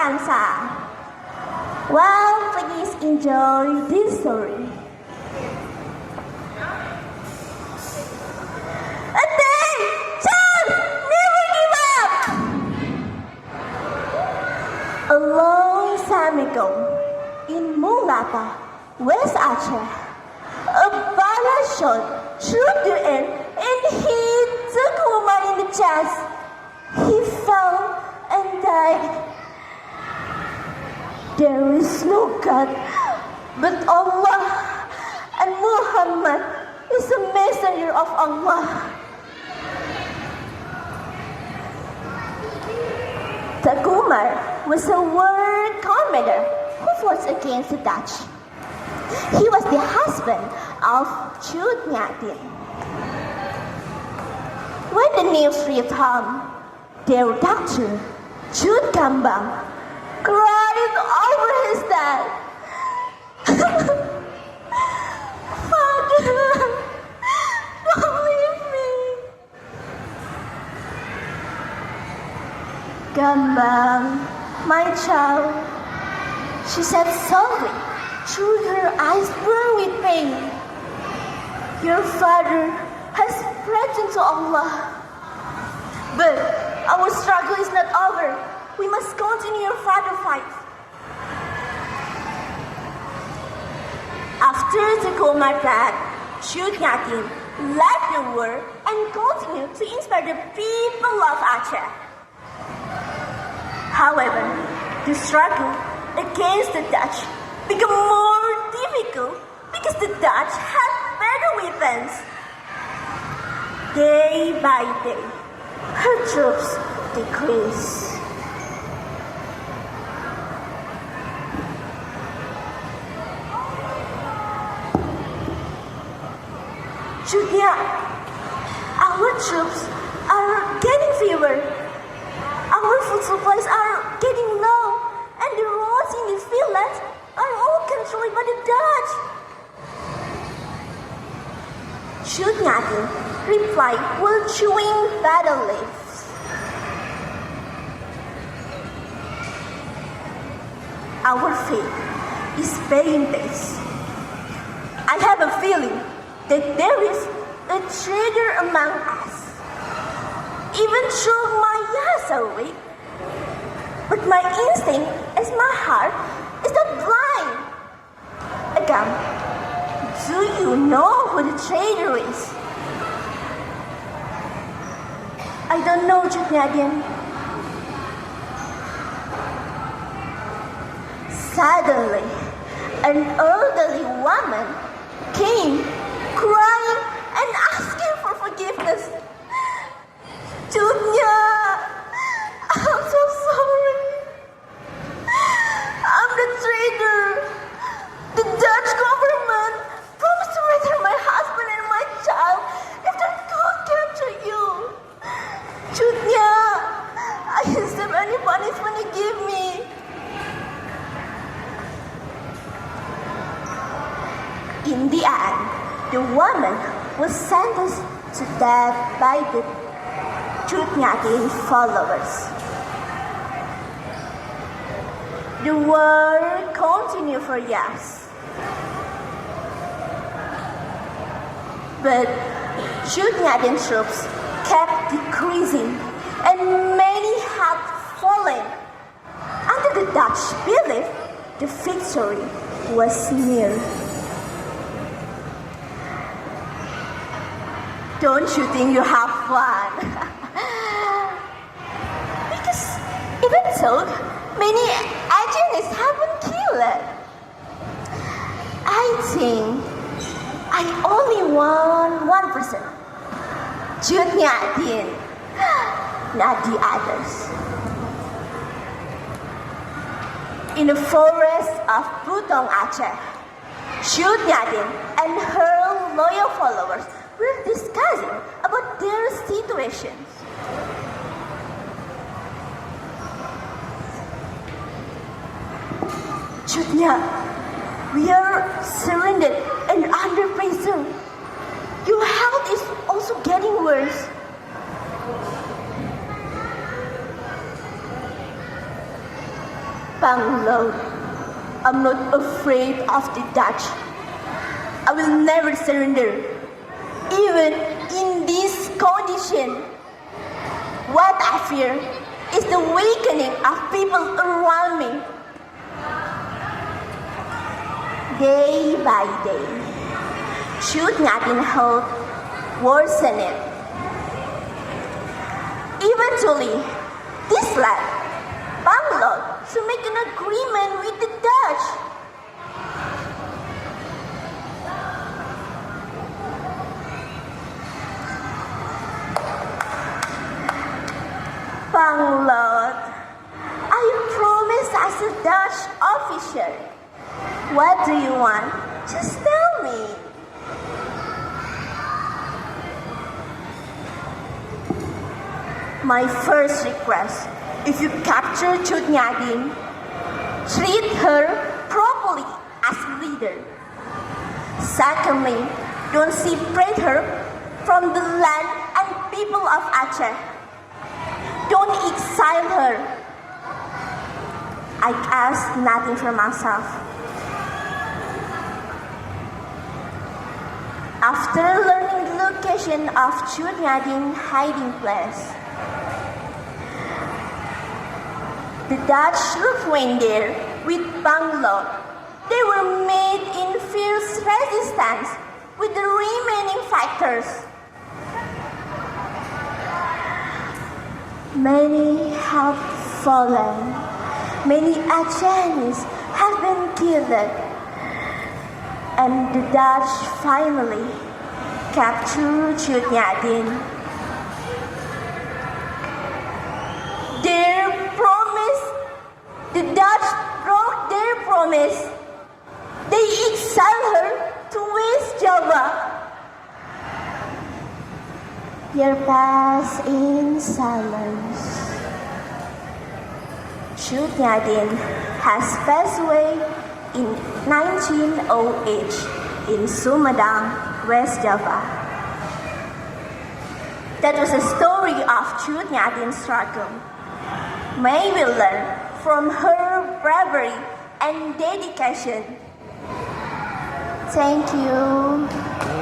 Khansa. Well, please enjoy this story. Attention! Never give up! A long time ago, in Mungata, West Aceh, a bala shot through the air and hit the woman in the chest. He fell and died. There is no God but Allah, and Muhammad is a messenger of Allah. Tagumar was a world commander who fought against the Dutch. He was the husband of Nyak. When the news reached home, their doctor, Jud Kambang, cried over his dad. Father, don't leave me. Kambang, my child, she said softly, through her eyes burned with pain. Your father has prayed to Allah. But our struggle is not over. We must continue our father fight. After the Kumar died, Nyak left the war and continued to inspire the people of Aceh. However, the struggle against the Dutch became more difficult because the Dutch had better weapons. Day by day, her troops decreased. Nyak, our troops are getting fewer. Our food supplies are getting low, and the roads in this village are all controlled by the Dutch. Nyak replied while chewing battle leaves. Our fate is paying base. I have a feeling that there is a traitor among us. Even though my eyes are weak, but my instinct as my heart is not blind. Again, do you know who the traitor is? I don't know, Nyak. Suddenly, an elderly woman came crying and asking for forgiveness. Nyak, I'm so sorry. I'm the traitor. The Dutch government promised to return my husband and my child if they could capture you. Nyak, I accept any punishment you give me. In the end, the woman was sentenced to death by the Nyak followers. The war continued for years. But Nyak troops kept decreasing, and many had fallen. Under the Dutch belief, the victory was near. Don't you think you have fun? Because even so, many agents have been killed. I think I only won 1%. Dien, not the others. In the forest of Putong Aceh, Nyak and her loyal followers were discussing about their situations. Nyak, we are surrounded and under pressure. Your health is also getting worse. Banglo, I'm not afraid of the Dutch. I will never surrender, even in this condition. What I fear is the weakening of people around me. Day by day, should Nyatin hope worsen it. Eventually, this lad, Banglo, to make an agreement with the Dutch. Banglo, I promise as a Dutch officer. What do you want? Just tell me. My first request, if you capture Chut Nyadin, treat her properly as a leader. Secondly, don't separate her from the land and people of Aceh. Don't exile her. I ask nothing for myself. After learning the location of Chut Nyadin's hiding place, the Dutch troops went there with Banglo. They were made in fierce resistance with the remaining fighters. Many have fallen. Many Acehnese have been killed. And the Dutch finally captured Chut Nyadin. The Dutch broke their promise. They exiled her to West Java. Years passed in silence. Chut Nyadin has passed away in 1908 in Sumedang, West Java. That was a story of Chut Nyadin's struggle. May we learn from her bravery and dedication. Thank you.